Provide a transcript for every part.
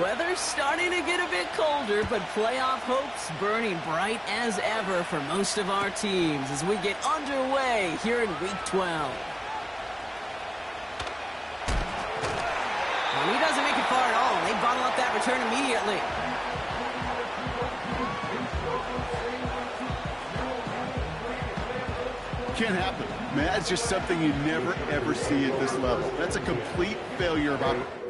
Weather's starting to get a bit colder, but playoff hopes burning bright as ever for most of our teams as we get underway here in Week 12. And he doesn't make it far at all. They bottle up that return immediately. Can't happen. Man, that's just something you never, ever see at this level. That's a complete failure of opportunity.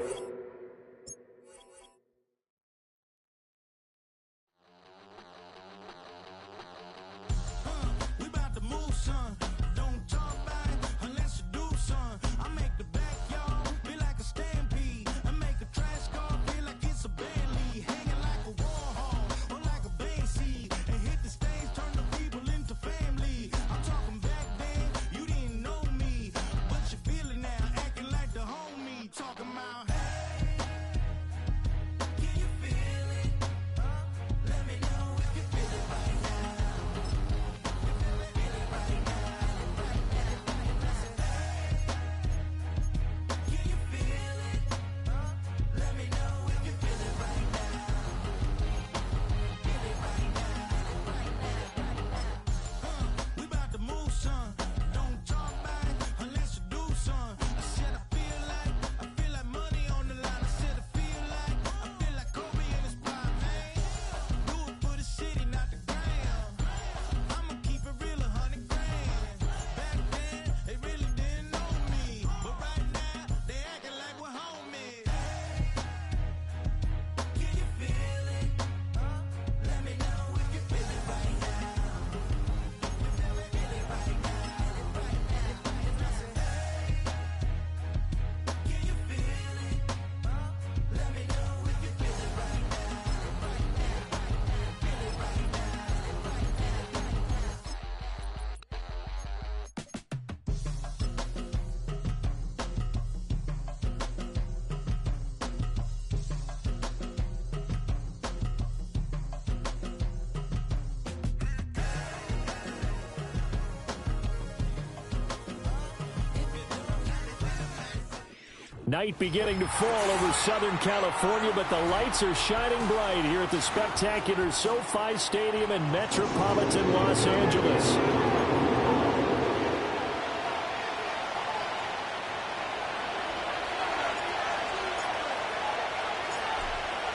Night beginning to fall over Southern California, but the lights are shining bright here at the spectacular SoFi Stadium in metropolitan Los Angeles.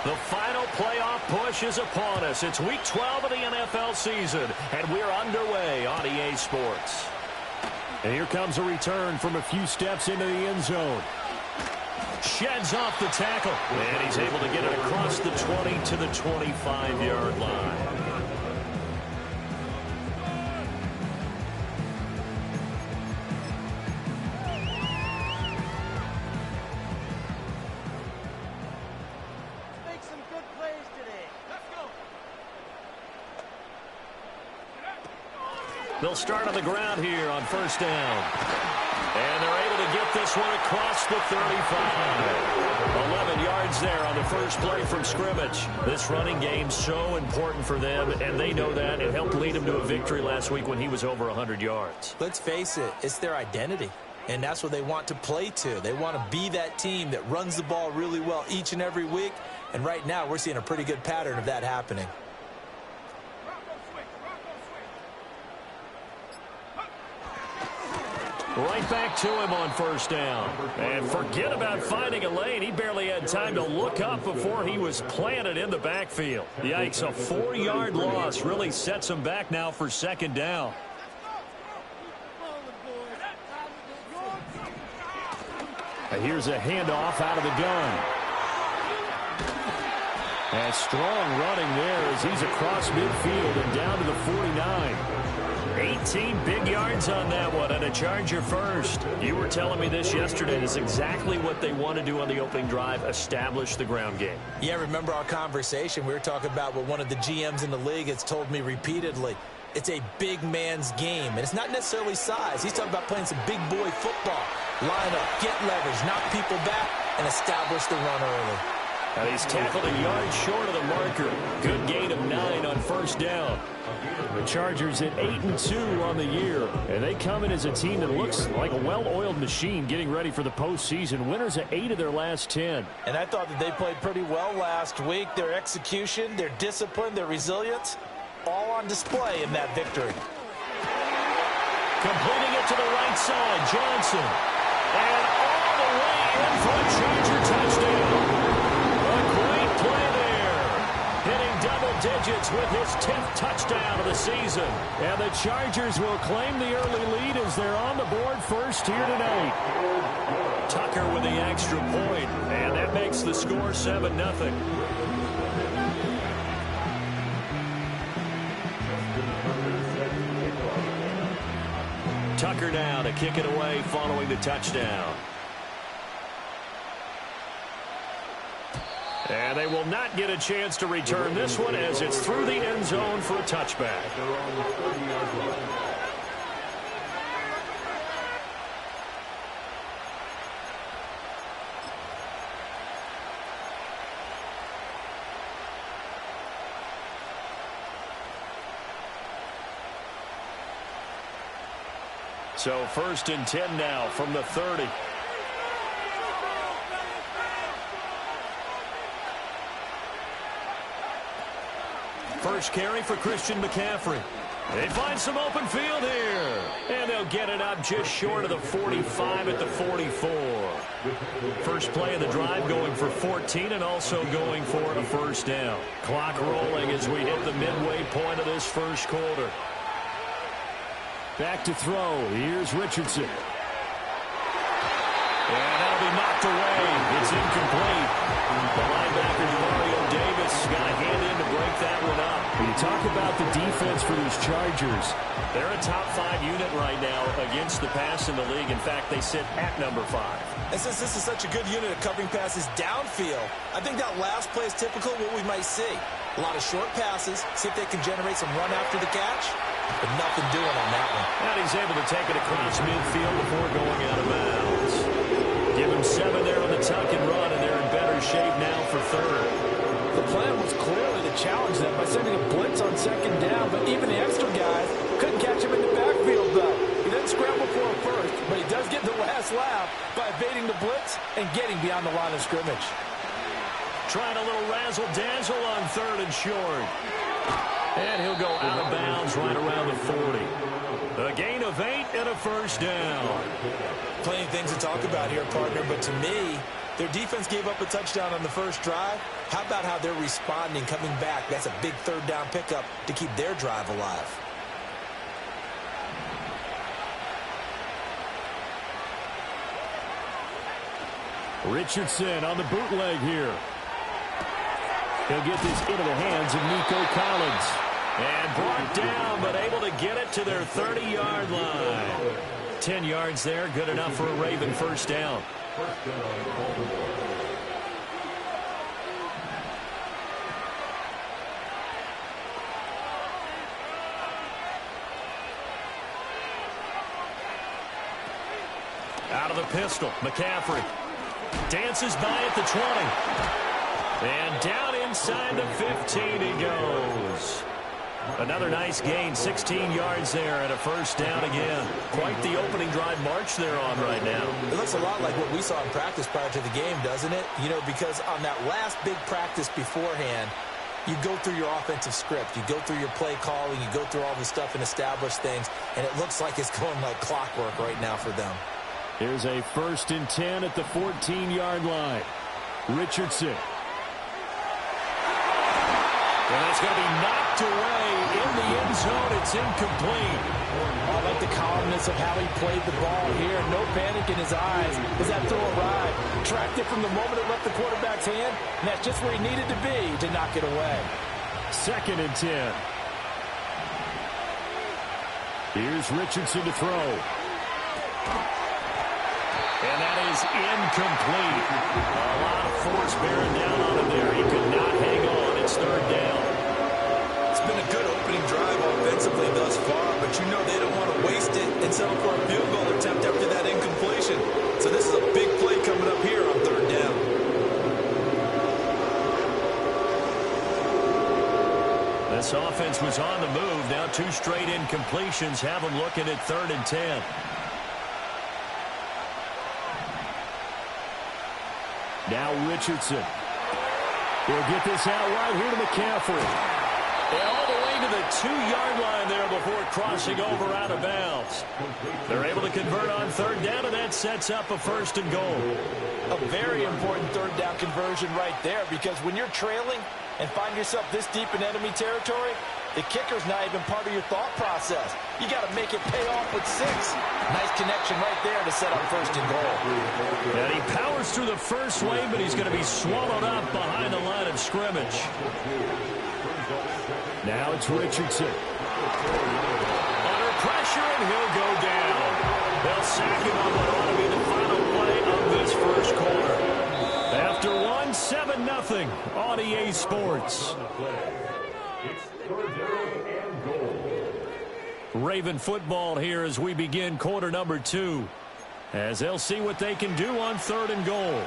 The final playoff push is upon us. It's Week 12 of the NFL season, and we're underway on EA Sports. And here comes a return from a few steps into the end zone. Sheds off the tackle, and he's able to get it across the 20 to the 25-yard line. Make some good plays today. Let's go. They'll start on the ground here on first down. And they're able to get this one across the 35. 11 yards there on the first play from scrimmage. This running game's so important for them, and they know that. It helped lead them to a victory last week when he was over 100 yards. Let's face it, it's their identity, and that's what they want to play to. They want to be that team that runs the ball really well each and every week, and right now we're seeing a pretty good pattern of that happening. Right back to him on first down. And forget about finding a lane. He barely had time to look up before he was planted in the backfield. Yikes, a 4-yard loss really sets him back now for second down. And here's a handoff out of the gun. And strong running there as he's across midfield and down to the 49. 18 big yards on that one, and a Charger first. You were telling me this yesterday. This is exactly what they want to do on the opening drive, establish the ground game. Yeah, remember our conversation? We were talking about what one of the GMs in the league has told me repeatedly. It's a big man's game, and it's not necessarily size. He's talking about playing some big boy football. Line up, get leverage, knock people back, and establish the run early. And he's tackled a yard short of the marker. Good gain of 9 on first down. The Chargers at 8-2 on the year. And they come in as a team that looks like a well-oiled machine getting ready for the postseason. Winners at 8 of their last 10. And I thought that they played pretty well last week. Their execution, their discipline, their resilience, all on display in that victory. Completing it to the right side, Johnson. And all the way in for a Charger touchdown. A great play there. Hitting double digits with his 10th touchdown of the season. And the Chargers will claim the early lead as they're on the board first here tonight. Tucker with the extra point, and that makes the score 7-0. Tucker now to kick it away following the touchdown. And they will not get a chance to return this one as it's through the end zone for a touchback. So 1st and 10 now from the 30. First carry for Christian McCaffrey. They find some open field here. And they'll get it up just short of the 45 at the 44. First play of the drive going for 14 and also going for a first down. Clock rolling as we hit the midway point of this first quarter. Back to throw. Here's Richardson. And that'll be knocked away. It's incomplete. The linebacker, Mario Davis, got a hand in to break that one up. When you talk about the defense for these Chargers, they're a top 5 unit right now against the pass in the league. In fact, they sit at number 5. And since this is such a good unit of covering passes downfield, I think that last play is typical of what we might see. A lot of short passes, see if they can generate some run after the catch, but nothing doing on that one. And he's able to take it across midfield before going out of bounds. Give him 7 there on the tuck and run, and they're in better shape now for 3rd. The plan was clearly to challenge them by sending a blitz on 2nd down, but even the extra guys couldn't catch him in the backfield, though. He doesn't scramble for him first, but he does get the last laugh by evading the blitz and getting beyond the line of scrimmage. Trying a little razzle-dazzle on 3rd and short. And he'll go out of bounds right around the 40. A gain of 8 and a first down. Plenty of things to talk about here, partner, but to me, their defense gave up a touchdown on the first drive. How about how they're responding, coming back? That's a big 3rd down pickup to keep their drive alive. Richardson on the bootleg here. He'll get this into the hands of Nico Collins. And brought down, but able to get it to their 30-yard line. 10 yards there, good enough for a Raven first down. Out of the pistol, McCaffrey dances by at the 20. And down inside the 15 he goes. Another nice gain, 16 yards there and a first down again. Quite the opening drive march they're on right now. It looks a lot like what we saw in practice prior to the game, doesn't it? You know, because on that last big practice beforehand, you go through your offensive script. You go through your play calling. You go through all the stuff and establish things. And it looks like it's going like clockwork right now for them. Here's a 1st and 10 at the 14-yard line. Richardson. And that's going to be knocked away in the end zone. It's incomplete. I like the calmness of how he played the ball here. No panic in his eyes as that throw arrived. Tracked it from the moment it left the quarterback's hand, and that's just where he needed to be to knock it away. 2nd and 10. Here's Richardson to throw. And that is incomplete. A lot of force bearing down on him there. He could not hang on. It's 3rd down. It's been a good opening drive offensively thus far, but you know they don't want to waste it and settle for a field goal attempt after that incompletion. So this is a big play coming up here on 3rd down. This offense was on the move. Now 2 straight incompletions have them looking at 3rd and 10. Now Richardson. He'll get this out wide here to McCaffrey. And all the way to the 2-yard line there before crossing over out of bounds. They're able to convert on 3rd down, and that sets up a 1st and goal. A very important 3rd down conversion right there, because when you're trailing and find yourself this deep in enemy territory, the kicker's not even part of your thought process. You got to make it pay off with 6. Nice connection right there to set up 1st and goal. And he powers through the first wave, but he's going to be swallowed up behind the line of scrimmage. Now it's Richardson. Under pressure, and he'll go down. They'll sack him on what ought to be the final play of this first quarter. After 1, 7-0 on EA Sports. Raven football here as we begin quarter number 2. As they'll see what they can do on 3rd and goal.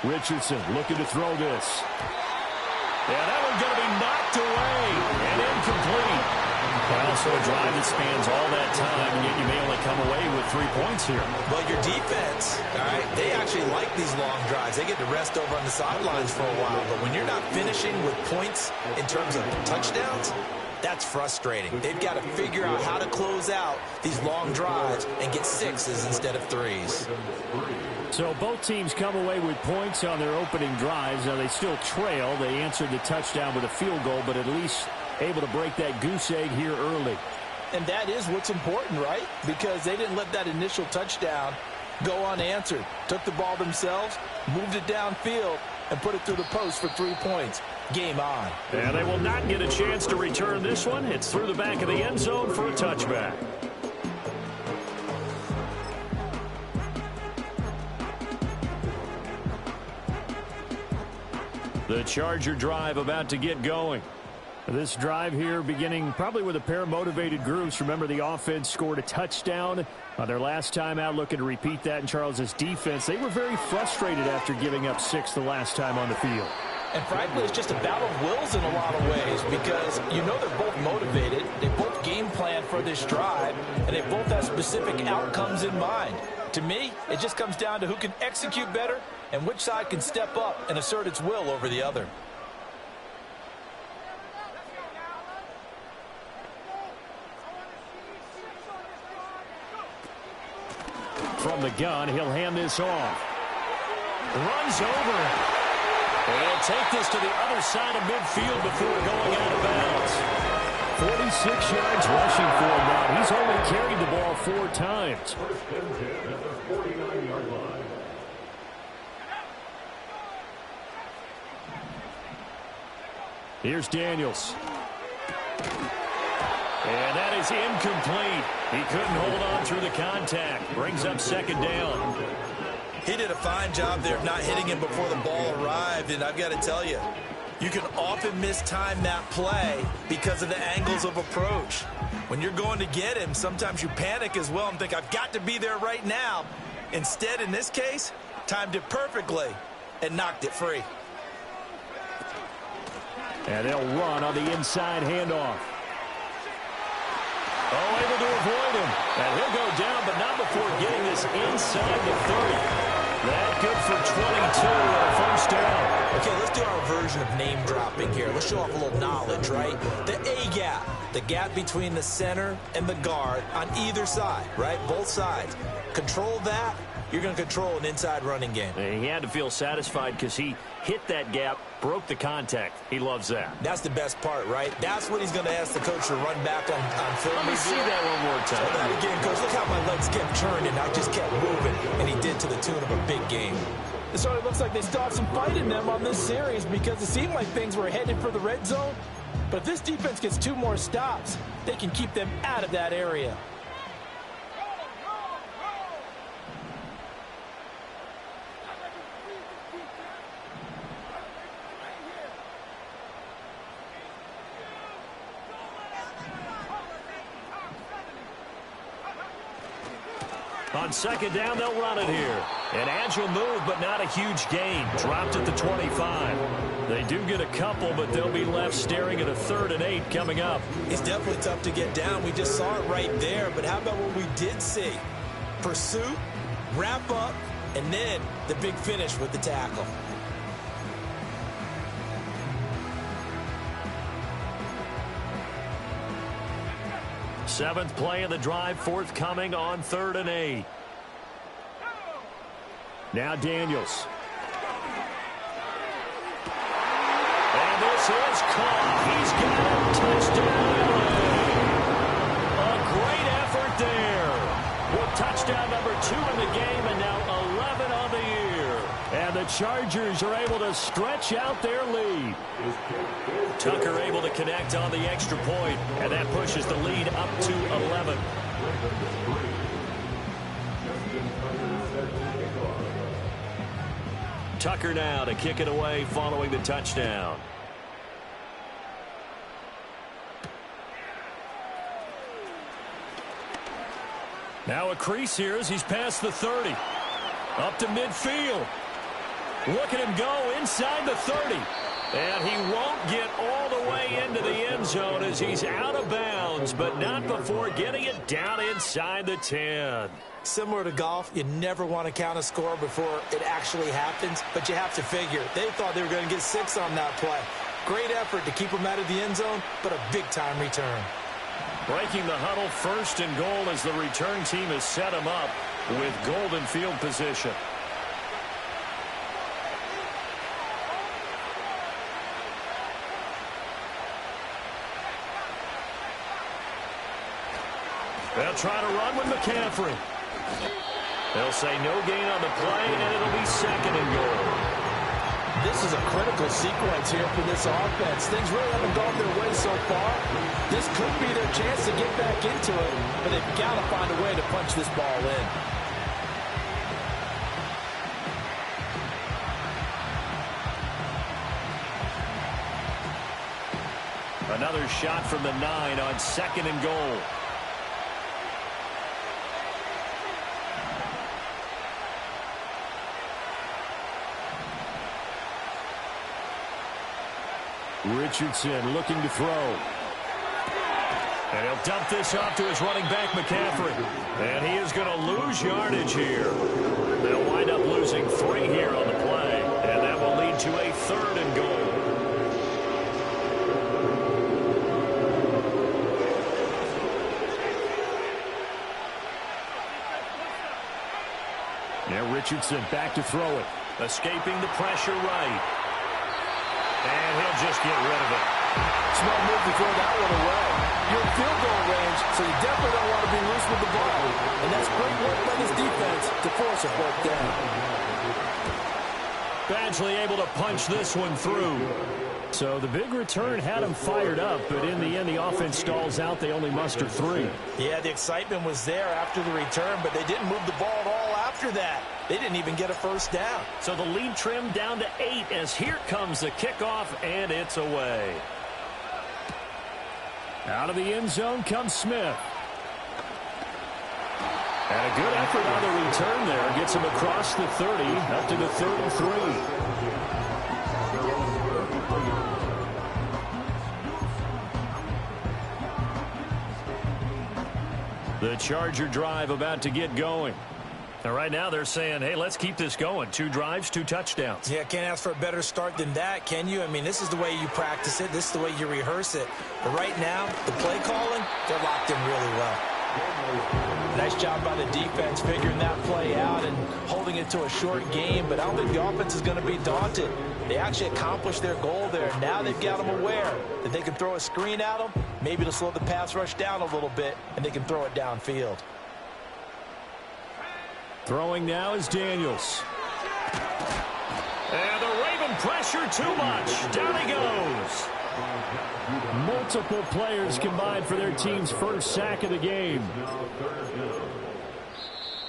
Richardson looking to throw this. Yeah, that one's going to be knocked away and incomplete. Well, so a drive that spans all that time, and yet you may only come away with 3 points here. Well, your defense, all right, they actually like these long drives. They get to rest over on the sidelines for a while. But when you're not finishing with points in terms of touchdowns, that's frustrating. They've got to figure out how to close out these long drives and get 6s instead of 3s. So both teams come away with points on their opening drives. Now they still trail. They answered the touchdown with a field goal, but at least able to break that goose egg here early. And that is what's important, right? Because they didn't let that initial touchdown go unanswered. Took the ball themselves, moved it downfield, and put it through the post for 3 points. Game on. And they will not get a chance to return this one. It's through the back of the end zone for a touchback. The Charger drive about to get going. This drive here beginning probably with a pair of motivated groups. Remember, the offense scored a touchdown on their last time out, looking to repeat that in Charles's defense. They were very frustrated after giving up 6 the last time on the field. And frankly, it's just a battle of wills in a lot of ways, because you know they're both motivated. They both game plan for this drive, and they both have specific outcomes in mind. To me, it just comes down to who can execute better and which side can step up and assert its will over the other. From the gun, he'll hand this off. Runs over it. And he'll take this to the other side of midfield before going out of bounds. 46 yards rushing for him now. He's only carried the ball 4 times. Here's Daniels. And that is incomplete. He couldn't hold on through the contact. Brings up 2nd down. He did a fine job there of not hitting him before the ball arrived, and I've got to tell you, you can often mistime that play because of the angles of approach. When you're going to get him, sometimes you panic as well and think, I've got to be there right now. Instead, in this case, timed it perfectly and knocked it free. And they'll run on the inside handoff. Oh, able to avoid him. And he'll go down, but not before getting this inside the 30. That good for 22 and a 1st down. Okay, let's do our version of name dropping here. Let's show off a little knowledge, right? The A-gap, the gap between the center and the guard on either side, right? Both sides. Control that, you're going to control an inside running game. And he had to feel satisfied because he hit that gap, broke the contact. He loves that. That's the best part, right? That's what he's going to ask the coach to run back on film. Let me see that one more time. Try that again, coach. Look how my legs kept turning. I just kept moving, and he did to the tune of a big game. It sort of looks like they still have some fight in them on this series, because it seemed like things were headed for the red zone. But if this defense gets 2 more stops, they can keep them out of that area. On second down, they'll run it here. An agile move, but not a huge gain. Dropped at the 25. They do get a couple, but they'll be left staring at a 3rd and 8 coming up. He's definitely tough to get down. We just saw it right there. But how about what we did see? Pursuit, wrap up, and then the big finish with the tackle. Seventh play of the drive forthcoming on 3rd and 8. Now Daniels. And this is caught. He's got a touchdown. A great effort there. With touchdown number 2 in the game and now 11 on the year. And the Chargers are able to stretch out their lead. Tucker able to connect on the extra point, and that pushes the lead up to 11. Tucker now to kick it away following the touchdown. Now a crease here as he's past the 30. Up to midfield. Look at him go inside the 30. And he won't get all the way into the end zone as he's out of bounds, but not before getting it down inside the 10. Similar to golf, you never want to count a score before it actually happens, but you have to figure. They thought they were going to get 6 on that play. Great effort to keep them out of the end zone, but a big-time return. Breaking the huddle, 1st and goal as the return team has set him up with golden field position. They'll try to run with McCaffrey. They'll say no gain on the play, and it'll be 2nd and goal. This is a critical sequence here for this offense. Things really haven't gone their way so far. This could be their chance to get back into it, but they've got to find a way to punch this ball in. Another shot from the 9 on 2nd and goal. Richardson looking to throw. And he'll dump this off to his running back, McCaffrey. And he is going to lose yardage here. They'll wind up losing 3 here on the play. And that will lead to a 3rd and goal. Now Richardson back to throw it. Escaping the pressure right. And he'll just get rid of it. Smart move to throw that one away. You're in field goal range, so you definitely don't want to be loose with the ball. And that's great work by this defense to force a fourth down. Badgley able to punch this one through. So the big return had him fired up, but in the end, the offense stalls out. They only muster 3. Yeah, the excitement was there after the return, but they didn't move the ball at all after that. They didn't even get a first down. So the lead trimmed down to 8 as here comes the kickoff, and it's away. Out of the end zone comes Smith. And a good effort on the return there. Gets him across the 30, up to the 33. The Charger drive about to get going. Now, right now they're saying, hey, let's keep this going. 2 drives, 2 touchdowns. Yeah, can't ask for a better start than that, can you? I mean, this is the way you practice it. This is the way you rehearse it. But right now, the play calling, they're locked in really well. Nice job by the defense figuring that play out and holding it to a short game. But I don't think the offense is going to be daunted. They actually accomplished their goal there. Now they've got them aware that they can throw a screen at them, maybe to slow the pass rush down a little bit, and they can throw it downfield. Throwing now is Daniels. And the Raven pressure too much. Down he goes. Multiple players combined for their team's first sack of the game.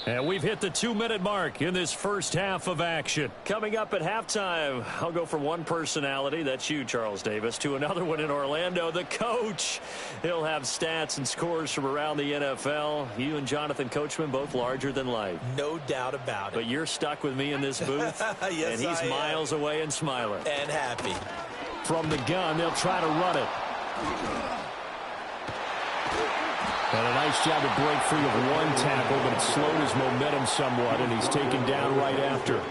And we've hit the 2-minute mark in this first half of action. Coming up at halftime, I'll go from one personality, that's you, Charles Davis, to another one in Orlando, the coach. He'll have stats and scores from around the NFL. You and Jonathan Coachman, both larger than life. No doubt about it. But you're stuck with me in this booth, yes, and he's miles away and smiling. And happy. From the gun, they'll try to run it. And a nice job to break free of one tackle, but it slowed his momentum somewhat, and he's taken down right after.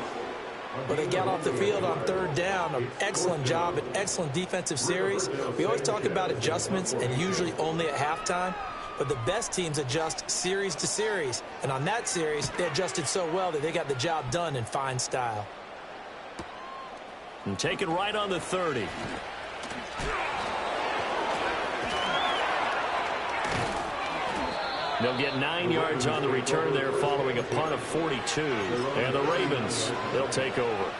But they got off the field on third down. An excellent job, an excellent defensive series. We always talk about adjustments, and usually only at halftime. But the best teams adjust series to series. And on that series, they adjusted so well that they got the job done in fine style. And taken right on the 30. They'll get 9 yards on the return there following a punt of 42. And the Ravens, they'll take over.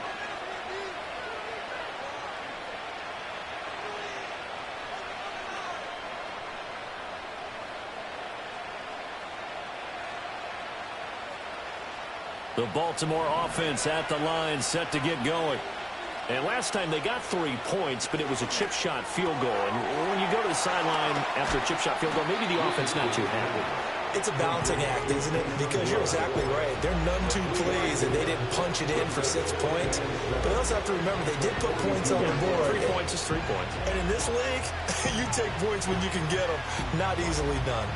The Baltimore offense at the line, set to get going. And last time they got 3 points, but it was a chip shot field goal. And when you go to the sideline after a chip shot field goal, maybe the offense not too happy. It's a balancing act, isn't it? Because you're exactly right. They're none too pleased and they didn't punch it in for 6 points. But you also have to remember they did put points on the board. 3 points is 3 points. And in this league, you take points when you can get them. Not easily done.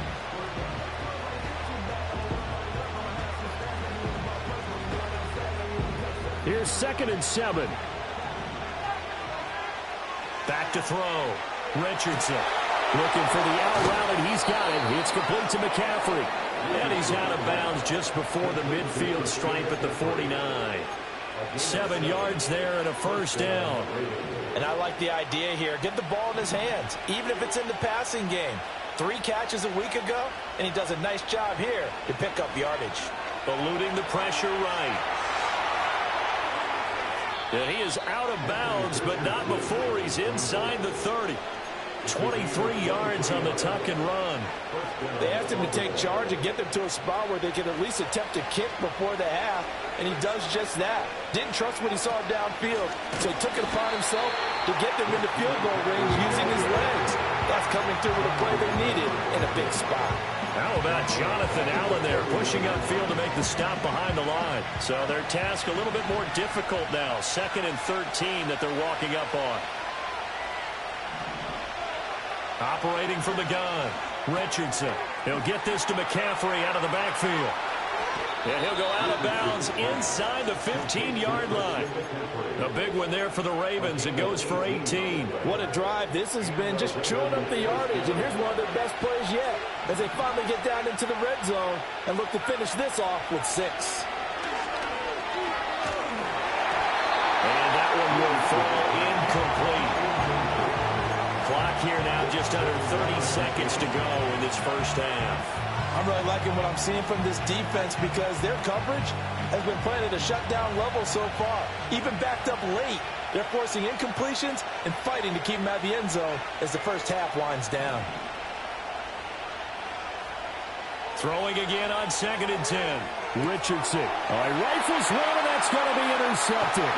Here's 2nd and 7. Back to throw. Richardson looking for the out route, and he's got it. It's complete to McCaffrey. And he's out of bounds just before the midfield stripe at the 49. 7 yards there and a first down. And I like the idea here. Get the ball in his hands, even if it's in the passing game. 3 catches a week ago, and he does a nice job here to pick up yardage. Eluding the pressure right. And he is out of bounds, but not before he's inside the 30. 23 yards on the tuck and run. They asked him to take charge and get them to a spot where they could at least attempt a kick before the half, and he does just that. Didn't trust what he saw downfield, so he took it upon himself to get them into field goal range using his legs. That's coming through with a play they needed in a big spot. How about Jonathan Allen there pushing upfield to make the stop behind the line? So their task a little bit more difficult now. 2nd and 13 that they're walking up on. Operating from the gun, Richardson. He'll get this to McCaffrey out of the backfield. And he'll go out of bounds inside the 15-yard line. A big one there for the Ravens. It goes for 18. What a drive this has been, just chewing up the yardage. And here's one of their best plays yet as they finally get down into the red zone and look to finish this off with 6. And that one will fall incomplete. Clock here now, just under 30 seconds to go in this first half. I'm really liking what I'm seeing from this defense because their coverage has been playing at a shutdown level so far. Even backed up late, they're forcing incompletions and fighting to keep them out of the end zone as the first half winds down. Throwing again on 2nd and 10. Richardson. Rifles one, and that's going to be intercepted.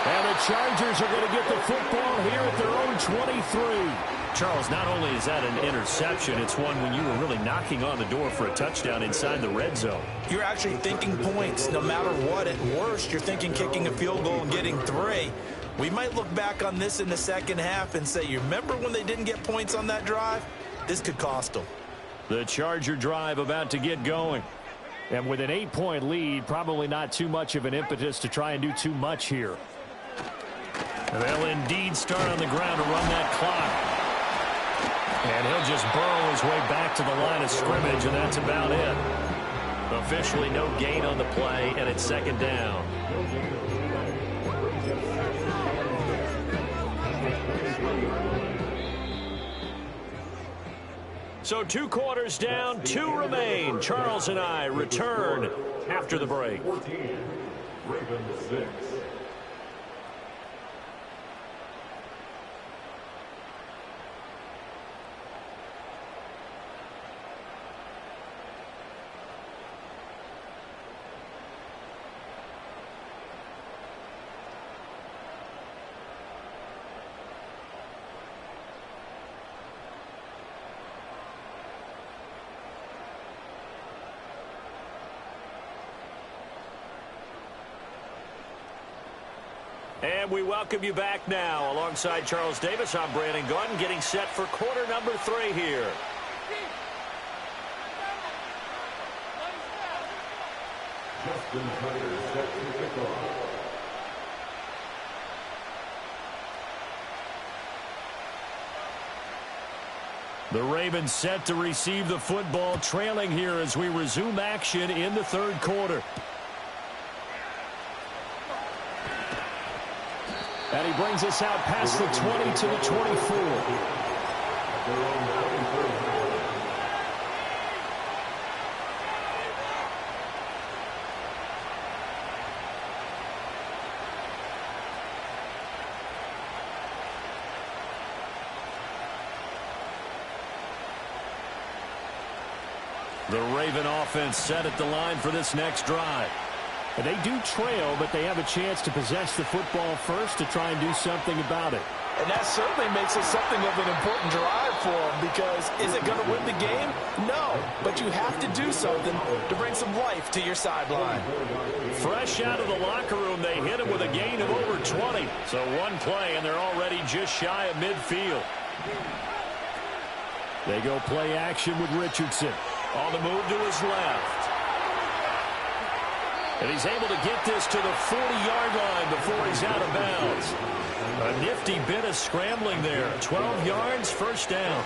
And the Chargers are going to get the football here at their own 23. Charles, not only is that an interception, it's one when you were really knocking on the door for a touchdown inside the red zone. You're actually thinking points no matter what. At worst, you're thinking kicking a field goal and getting 3. We might look back on this in the second half and say, you remember when they didn't get points on that drive? This could cost them. The Charger drive about to get going. And with an 8-point lead, probably not too much of an impetus to try and do too much here. They'll indeed start on the ground to run that clock. And he'll just burrow his way back to the line of scrimmage, and that's about it. Officially no gain on the play, and it's 2nd down. So 2 quarters down, 2 remain. Charles and I return after the break. Ravens 6. And we welcome you back now. Alongside Charles Davis, I'm Brandon Gaudin, getting set for quarter number 3 here. Justin Tucker set to kick off. The Ravens set to receive the football, trailing here as we resume action in the third quarter. And he brings us out past the 20 to the 24. The Raven offense set at the line for this next drive. And they do trail, but they have a chance to possess the football first to try and do something about it. And that certainly makes it something of an important drive for them, because is it going to win the game? No, but you have to do something to bring some life to your sideline. Fresh out of the locker room, they hit him with a gain of over 20. So one play, and they're already just shy of midfield. They go play action with Richardson. On the move to his left. And he's able to get this to the 40-yard line before he's out of bounds. A nifty bit of scrambling there. 12 yards, first down.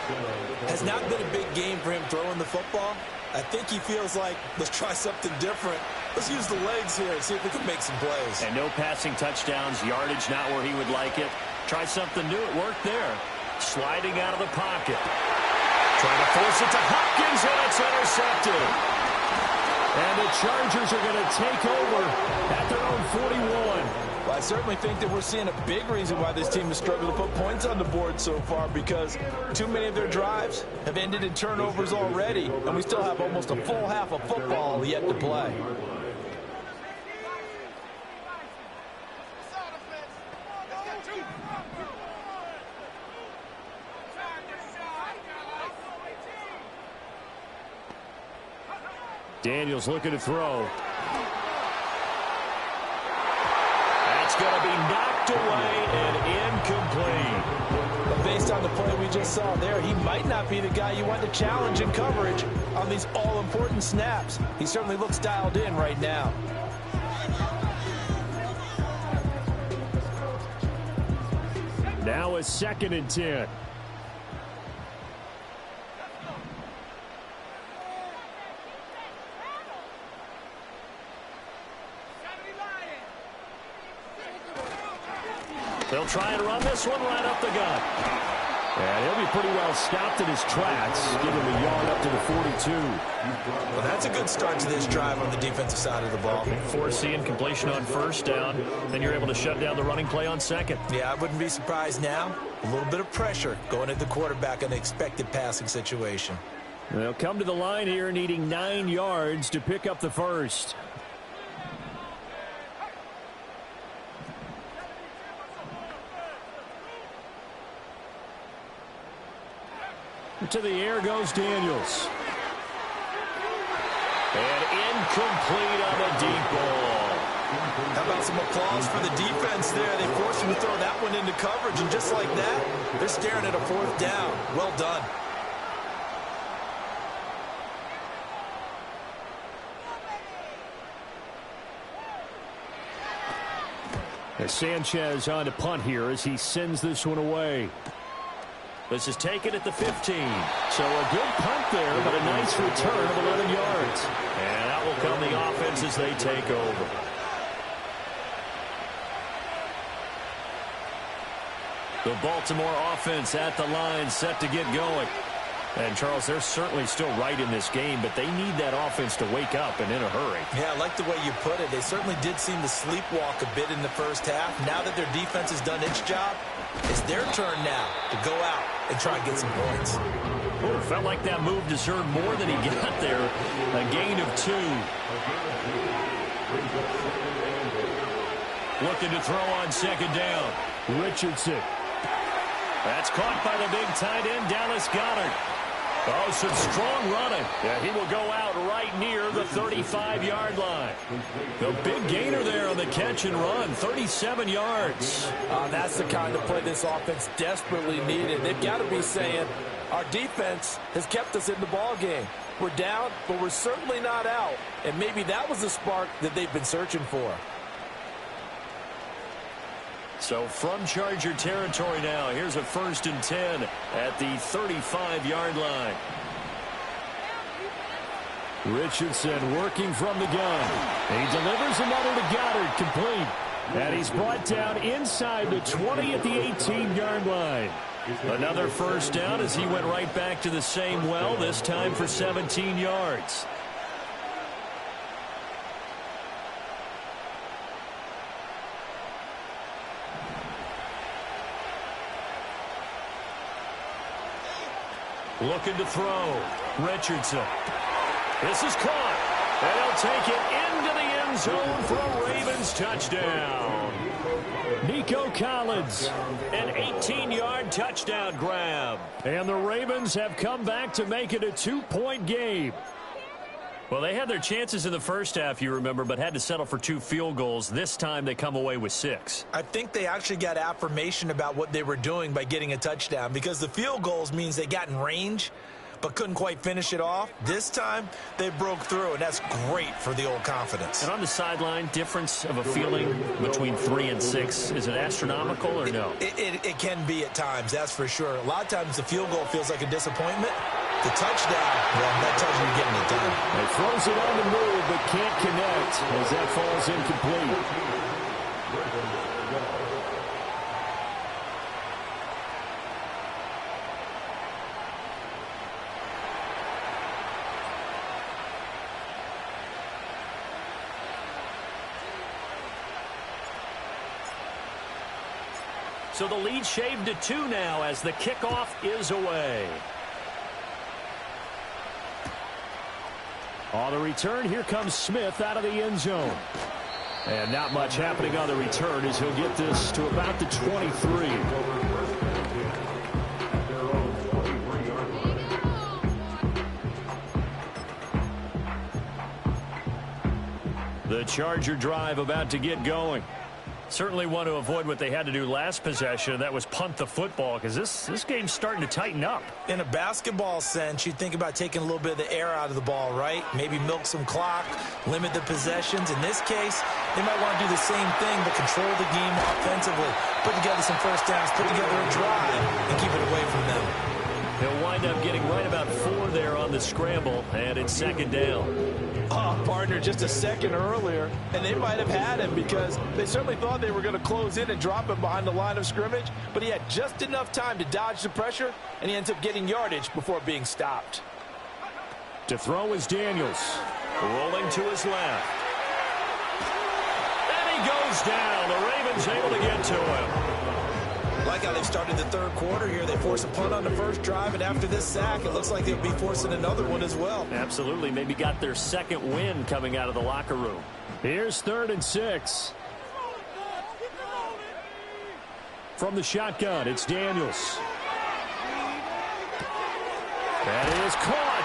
Has not been a big game for him throwing the football. I think he feels like, let's try something different. Let's use the legs here and see if we can make some plays. And no passing touchdowns, yardage not where he would like it. Try something new, it worked there. Sliding out of the pocket. Trying to force it to Hopkins, and it's intercepted. And the Chargers are going to take over at their own 41. Well, I certainly think that we're seeing a big reason why this team has struggled to put points on the board so far, because too many of their drives have ended in turnovers already, and we still have almost a full half of football yet to play. Daniels looking to throw. That's going to be knocked away and incomplete. But based on the play we just saw there, he might not be the guy you want to challenge in coverage on these all-important snaps. He certainly looks dialed in right now. Now a 2nd and 10. They'll try and run this one right up the gut. And he'll be pretty well stopped in his tracks. Give him a yard up to the 42. Well, that's a good start to this drive on the defensive side of the ball. Foreseeing completion on first down. Then you're able to shut down the running play on second. Yeah, I wouldn't be surprised now. A little bit of pressure going at the quarterback in an expected passing situation. They'll come to the line here needing 9 yards to pick up the first. To the air goes Daniels. And incomplete on the deep ball. How about some applause for the defense there? They forced him to throw that one into coverage, and just like that, they're staring at a 4th down. Well done. As Sanchez on to punt here as he sends this one away. This is taken at the 15. So a good punt there, but a nice return of 11 yards. And out will come the offense as they take over. The Baltimore offense at the line, set to get going. And, Charles, they're certainly still right in this game, but they need that offense to wake up and in a hurry. Yeah, I like the way you put it. They certainly did seem to sleepwalk a bit in the first half. Now that their defense has done its job, it's their turn now to go out and try and get some points. Ooh, felt like that move deserved more than he got there. A gain of 2. Looking to throw on second down. Richardson. That's caught by the big tight end, Dallas Goedert. Oh, some strong running. Yeah, he will go out right near the 35-yard line. The big gainer there on the catch and run, 37 yards. That's the kind of play this offense desperately needed. They've got to be saying, our defense has kept us in the ball game. We're down, but we're certainly not out. And maybe that was the spark that they've been searching for. So from Charger territory now, here's a 1st and 10 at the 35-yard line. Richardson working from the gun. He delivers another to Goddard, complete. And he's brought down inside the 20 at the 18-yard line. Another first down as he went right back to the same well, this time for 17 yards. Looking to throw. Richardson. This is caught. And he'll take it into the end zone for a Ravens touchdown. Nico Collins, an 18-yard touchdown grab. And the Ravens have come back to make it a 2-point game. Well, they had their chances in the first half, you remember, but had to settle for 2 field goals. This time they come away with 6. I think they actually got affirmation about what they were doing by getting a touchdown, because the field goals means they got in range but couldn't quite finish it off. This time they broke through, and that's great for the old confidence. And on the sideline, difference of a feeling between 3 and 6, is it astronomical or no? It can be at times, that's for sure. A lot of times the field goal feels like a disappointment. The touchdown, well, that tells you you're getting it done. He throws it on the move, but can't connect as that falls incomplete. So the lead shaved to 2 now as the kickoff is away. On the return, here comes Smith out of the end zone. And not much happening on the return as he'll get this to about the 23. The Charger drive about to get going. Certainly want to avoid what they had to do last possession. That was punt the football, because this game's starting to tighten up. In a basketball sense, you think about taking a little bit of the air out of the ball, right? Maybe milk some clock, limit the possessions. In this case, they might want to do the same thing, but control the game offensively. Put together some first downs, put together a drive, and keep it away from them. He'll wind up getting right about 4 there on the scramble, and it's 2nd down. Partner, just a second earlier, and they might have had him because they certainly thought they were going to close in and drop him behind the line of scrimmage, but he had just enough time to dodge the pressure, and he ends up getting yardage before being stopped. To throw is Daniels. Rolling to his left. And he goes down. The Ravens able to get to him. Like how they've started the third quarter here. They force a punt on the first drive, and after this sack, it looks like they'll be forcing another one as well. Absolutely. Maybe got their second win coming out of the locker room. Here's 3rd and 6. From the shotgun, it's Daniels. And it is caught.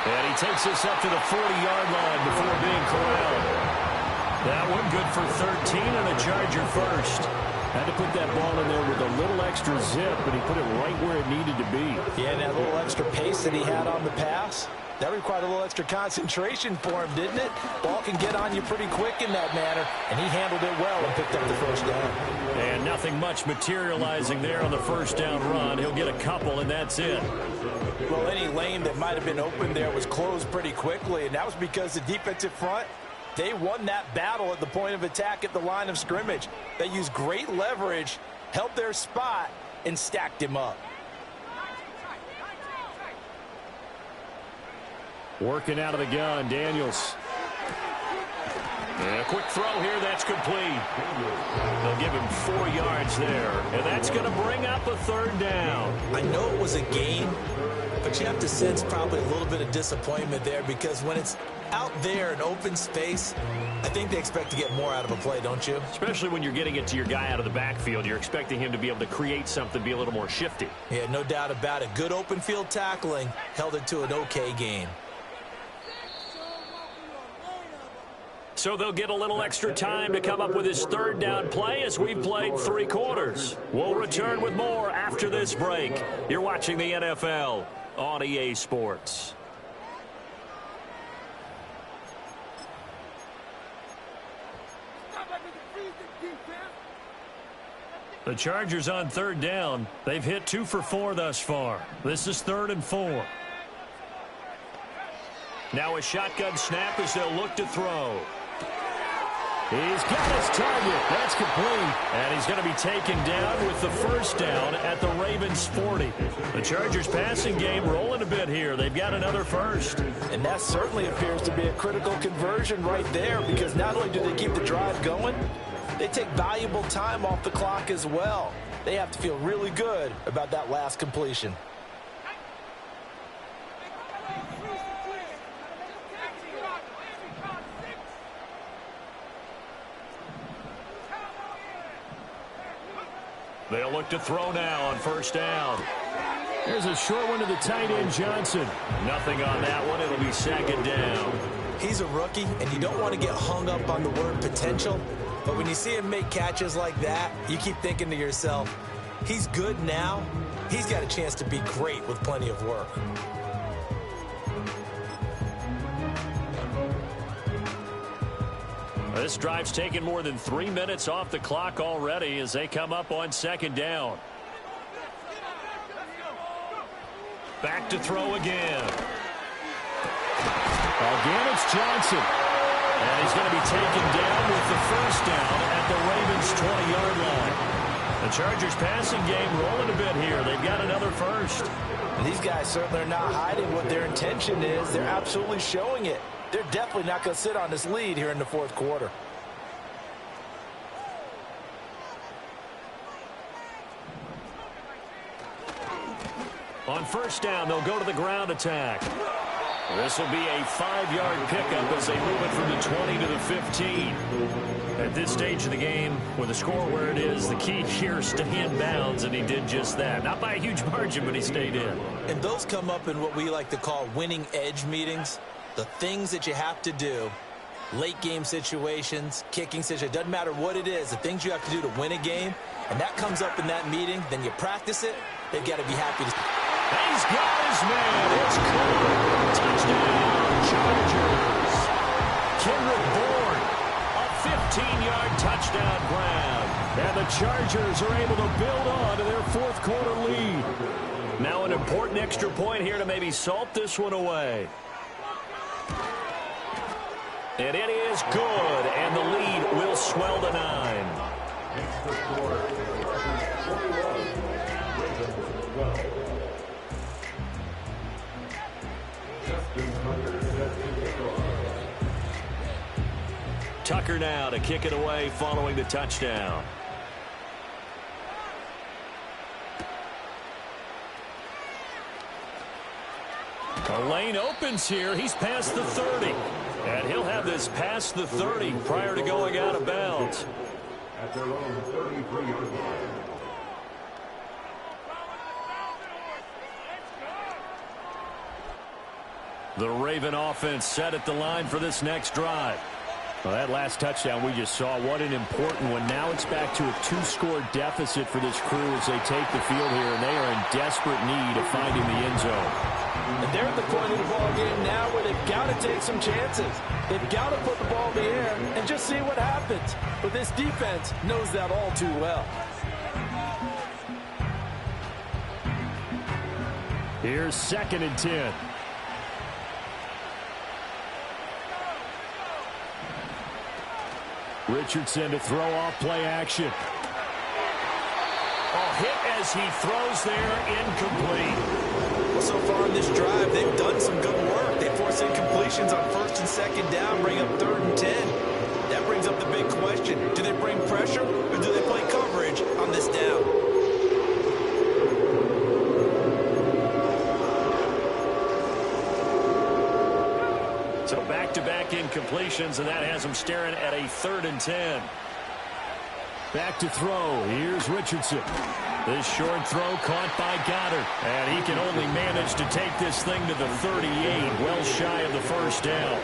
And he takes this up to the 40-yard line before being corralled. That one good for 13 and a Charger first. Had to put that ball in there with a little extra zip, but he put it right where it needed to be. Yeah, and that little extra pace that he had on the pass, that required a little extra concentration for him, didn't it? Ball can get on you pretty quick in that manner, and he handled it well and picked up the first down. And nothing much materializing there on the first down run. He'll get a couple, and that's it. Well, any lane that might have been open there was closed pretty quickly, and that was because the defensive front, they won that battle at the point of attack at the line of scrimmage. They used great leverage, held their spot, and stacked him up. Working out of the gun, Daniels. And a quick throw here, that's complete. They'll give him 4 yards there, and that's going to bring up a third down. I know it was a gain, but you have to sense probably a little bit of disappointment there because when it's out there in open space, I think they expect to get more out of a play, don't you? Especially when you're getting it to your guy out of the backfield. You're expecting him to be able to create something, be a little more shifty. Yeah, no doubt about it. Good open field tackling held it to an okay gain. So they'll get a little extra time to come up with his third down play as we've played 3 quarters. We'll return with more after this break. You're watching the NFL on EA Sports. The Chargers on third down. They've hit 2 for 4 thus far. This is 3rd and 4. Now a shotgun snap as they'll look to throw. He's got his target. That's complete. And he's going to be taken down with the first down at the Ravens 40. The Chargers passing game rolling a bit here. They've got another first. And that certainly appears to be a critical conversion right there because not only do they keep the drive going, they take valuable time off the clock as well. They have to feel really good about that last completion. They'll look to throw now on first down. There's a short one to the tight end, Johnson. Nothing on that one. It'll be 2nd down. He's a rookie, and you don't want to get hung up on the word potential. But when you see him make catches like that, you keep thinking to yourself, he's good now. He's got a chance to be great with plenty of work. This drive's taken more than 3 minutes off the clock already as they come up on 2nd down. Back to throw again. Again, it's Johnson. And he's going to be taken down with the first down at the Ravens' 20-yard line. The Chargers passing game rolling a bit here. They've got another first. And these guys certainly are not hiding what their intention is. They're absolutely showing it. They're definitely not going to sit on this lead here in the 4th quarter. On first down, they'll go to the ground attack. This will be a 5-yard pickup as they move it from the 20 to the 15. At this stage of the game, with the score where it is, the key here is stay in bounds, and he did just that. Not by a huge margin, but he stayed in. And those come up in what we like to call winning edge meetings. The things that you have to do, late game situations, kicking situations, doesn't matter what it is, the things you have to do to win a game, and that comes up in that meeting, then you practice it, they've got to be happy to. He's got his man. It's caught. Touchdown, Chargers. Kendrick Bourne, a 15-yard touchdown grab. And the Chargers are able to build on to their 4th quarter lead. Now an important extra point here to maybe salt this one away. And it is good, and the lead will swell to 9. Tucker now to kick it away following the touchdown. The lane opens here. He's past the 30. And he'll have this past the 30 prior to going out of bounds. At their own 33-yard line. The Raven offense set at the line for this next drive. Well, that last touchdown we just saw, what an important one. Now it's back to a 2-score deficit for this crew as they take the field here, and they are in desperate need of finding the end zone. And they're at the point of the ball game now where they've got to take some chances. They've got to put the ball in the air and just see what happens. But this defense knows that all too well. Here's 2nd and 10. Richardson to throw off play action. Oh, hit as he throws there, incomplete. Well, so far in this drive, they've done some good work. They force incompletions on 1st and 2nd down, bring up 3rd and 10. That brings up the big question. Do they bring pressure or do they play coverage on this down? So back-to-back incompletions, and that has them staring at a 3rd and 10. Back to throw. Here's Richardson. This short throw caught by Goddard. And he can only manage to take this thing to the 38, well shy of the first down.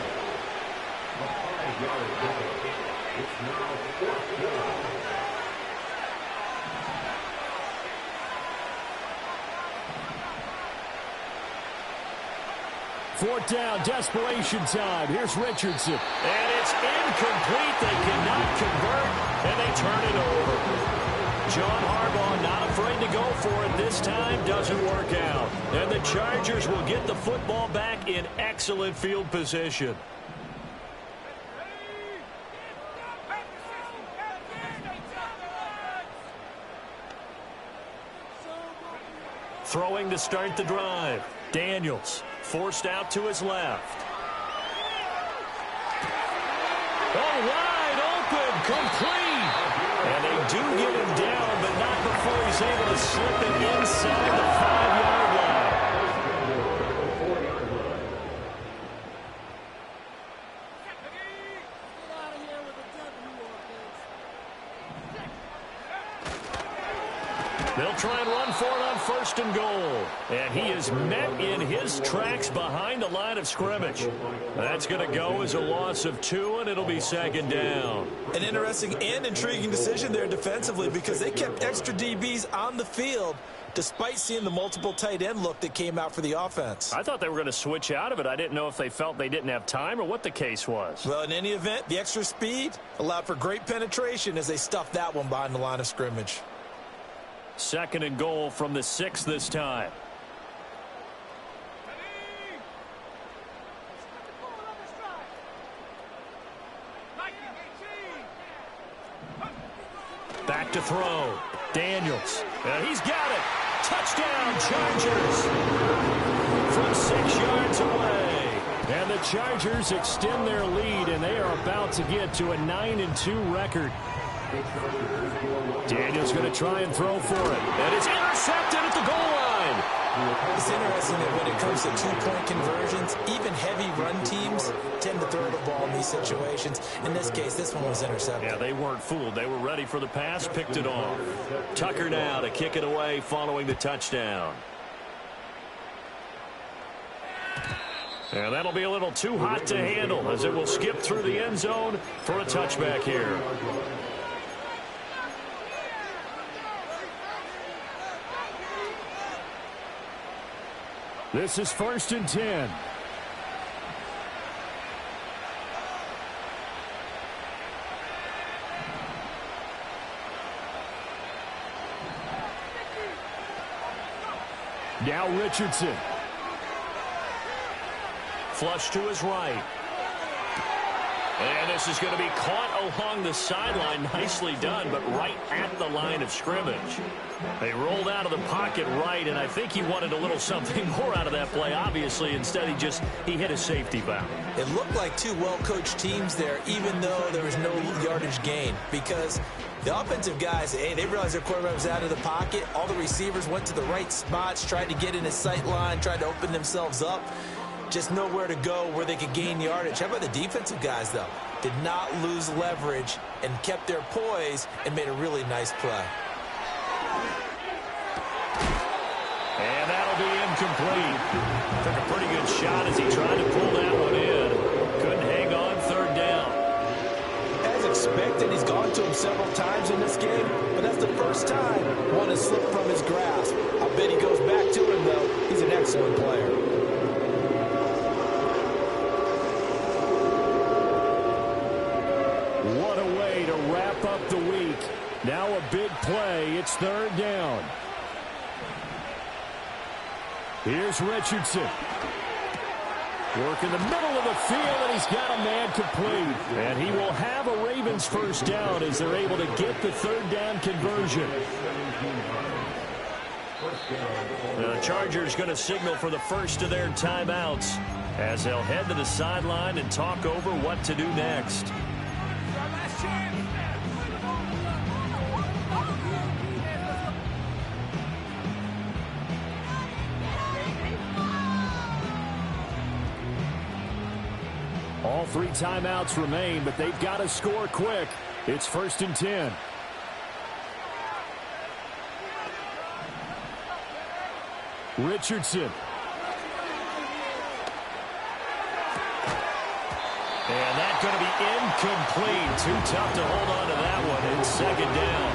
Fourth down, desperation time. Here's Richardson. And it's incomplete. They cannot convert, and they turn it over. John Harbaugh not afraid to go for it this time. Doesn't work out. And the Chargers will get the football back in excellent field position. Throwing to start the drive. Daniels forced out to his left. Oh, wide open, complete. And they do get him down, but not before he's able to slip it inside the 5-yard line. They'll try and run for it on 1st and goal. And he is met in his tracks behind the line of scrimmage. That's going to go as a loss of 2, and it'll be 2nd down. An interesting and intriguing decision there defensively because they kept extra DBs on the field despite seeing the multiple tight end look that came out for the offense. I thought they were going to switch out of it. I didn't know if they felt they didn't have time or what the case was. Well, in any event, the extra speed allowed for great penetration as they stuffed that one behind the line of scrimmage. 2nd and goal from the 6 this time. Back to throw. Daniels. And he's got it. Touchdown, Chargers. From 6 yards away. And the Chargers extend their lead, and they are about to get to a 9-2 record. Daniels going to try and throw for it. And it's intercepted at the goal line. It's interesting that when it comes to 2-point conversions, even heavy run teams tend to throw the ball in these situations. In this case, this one was intercepted. Yeah, they weren't fooled. They were ready for the pass, picked it off. Tucker now to kick it away following the touchdown. And that'll be a little too hot to handle as it will skip through the end zone for a touchback here. This is 1st and 10. Now Richardson. Flush to his right. And this is going to be caught along the sideline. Nicely done, but right at the line of scrimmage. They rolled out of the pocket right, and I think he wanted a little something more out of that play, obviously. Instead, he hit a safety valve. It looked like two well-coached teams there, even though there was no yardage gain, because the offensive guys, hey, they realized their quarterback was out of the pocket. All the receivers went to the right spots, tried to get in his sight line, tried to open themselves up. Just nowhere to go where they could gain yardage. How about the defensive guys, though? Did not lose leverage and kept their poise and made a really nice play. And that'll be incomplete. Took a pretty good shot as he tried to pull that one in. Couldn't hang on 3rd down. As expected, he's gone to him several times in this game, but that's the first time one has slipped from his grasp. I bet he goes back to him, though. He's an excellent player. What a way to wrap up the week. Now a big play. It's 3rd down. Here's Richardson. Work in the middle of the field, and he's got a man complete. And he will have a Ravens 1st down as they're able to get the 3rd down conversion. The Chargers going to signal for the first of their timeouts as they'll head to the sideline and talk over what to do next. All 3 timeouts remain, but they've got to score quick. It's 1st and 10. Richardson. And that's going to be incomplete. Too tough to hold on to that one. It's 2nd down.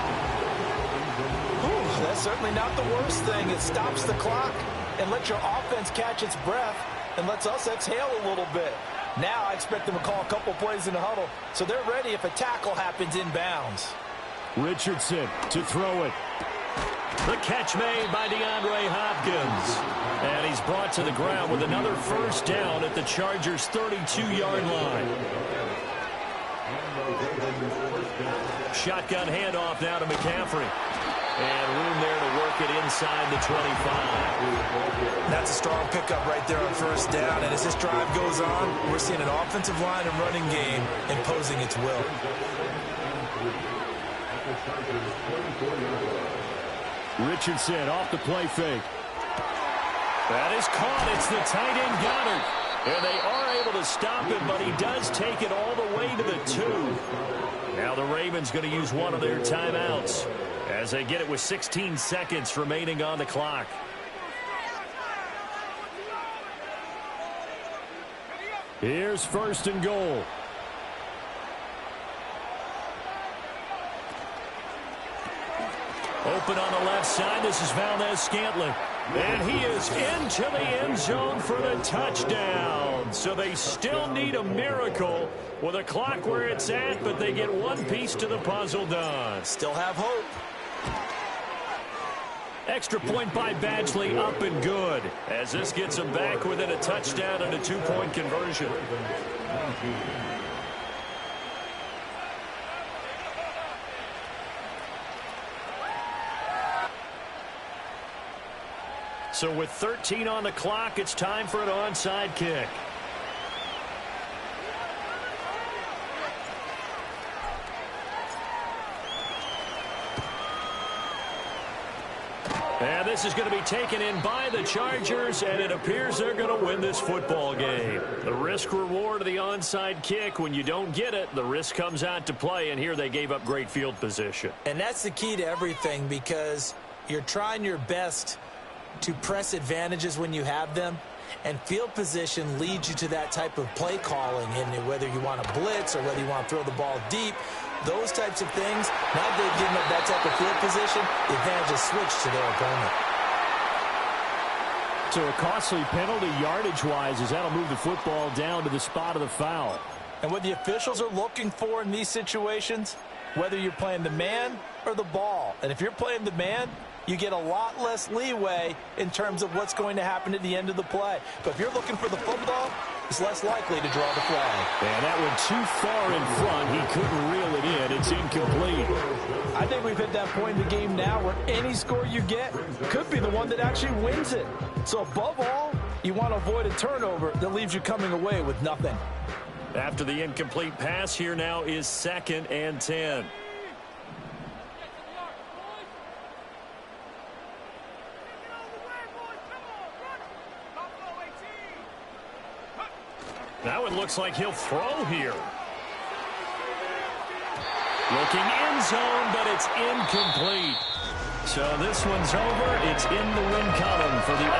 That's certainly not the worst thing. It stops the clock and lets your offense catch its breath and lets us exhale a little bit. Now I expect them to call a couple plays in the huddle, so they're ready if a tackle happens inbounds. Richardson to throw it. The catch made by DeAndre Hopkins. And he's brought to the ground with another 1st down at the Chargers' 32-yard line. Shotgun handoff now to McCaffrey. And room there to work it inside the 25. That's a strong pickup right there on 1st down. And as this drive goes on, we're seeing an offensive line and running game imposing its will. Richardson off the play fake. That is caught. It's the tight end Goddard. And they are able to stop him, but he does take it all the way to the 2. Now the Ravens going to use one of their timeouts as they get it with 16 seconds remaining on the clock. Here's 1st and goal. Open on the left side. This is Valdez-Scantling. And he is into the end zone for the touchdown. So they still need a miracle with a clock where it's at, but they get one piece to the puzzle done. Still have hope. Extra point by Badgley, up and good, as this gets them back within a touchdown and a 2-point conversion. So with 13 on the clock, it's time for an onside kick. And this is going to be taken in by the Chargers, and it appears they're going to win this football game. The risk-reward of the onside kick, when you don't get it, the risk comes out to play, and here they gave up great field position. And that's the key to everything, because you're trying your best to press advantages when you have them, and field position leads you to that type of play calling, and whether you want to blitz or whether you want to throw the ball deep, those types of things, now they've given up that type of field position, the advantage is switched to their opponent. So a costly penalty yardage-wise, as that'll move the football down to the spot of the foul. And what the officials are looking for in these situations, whether you're playing the man or the ball, and if you're playing the man, you get a lot less leeway in terms of what's going to happen at the end of the play. But if you're looking for the football, it's less likely to draw the flag. And that went too far in front. He couldn't reel it in. It's incomplete. I think we've hit that point in the game now where any score you get could be the one that actually wins it. So above all, you want to avoid a turnover that leaves you coming away with nothing. After the incomplete pass, here now is 2nd and 10. Now it looks like he'll throw here. Looking end zone, but it's incomplete. So this one's over. It's in the win column for the